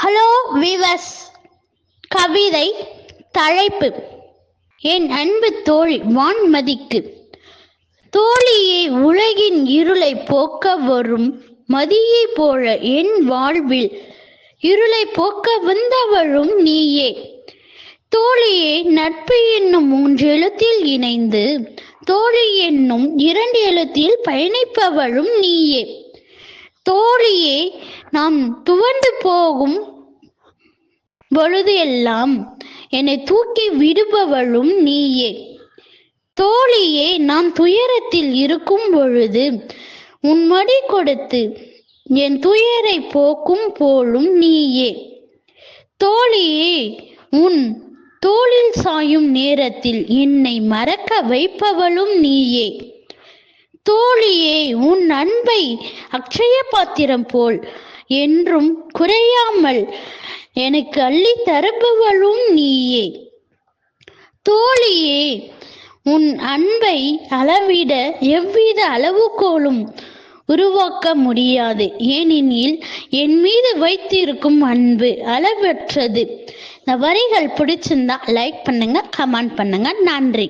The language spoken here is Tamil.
Hello viewers. கவிதை தலைப்பு: என் அன்பு தோழி வான்மதிக்கு. தோழியே, உலகின் இருளை போக்க வரும் மதியை போல என் வாழ்வில் இருளை போக்க வந்தவளும் நீயே. தோழியே, நட்பு என்னும் 3 எழுத்தில் இணைந்து தோழி என்னும் 2 எழுத்தில் பயணிப்பவளும் நீயே. தோழியே, நாம் துவண்டு போகும் பொழுது எல்லாம் என்னை தூக்கி விடுபவளும் நீயே. தோழியே, நான் துயரத்தில் இருக்கும் பொழுது உன் மடி கொடுத்து என் துயரை போக்கும் போலும் நீயே. தோழியே, உன் தோளில் சாயும் நேரத்தில் என்னை மறக்க வைப்பவளும் நீயே. தோழியே, உன் அன்பை அக்ஷய பாத்திரம் போல் என்றும் குறையாமல் எனக்கு அள்ளி தருபவளும் நீயே. தோழியே, உன் அன்பை அளவிட எவ்வித அளவுகோலும் உருவாக்க முடியாது. ஏனெனில் என் மீது வைத்திருக்கும் அன்பு அளவற்றது. இந்த வரிகள் பிடிச்சிருந்தா லைக் பண்ணுங்க, கமெண்ட் பண்ணுங்க. நன்றி.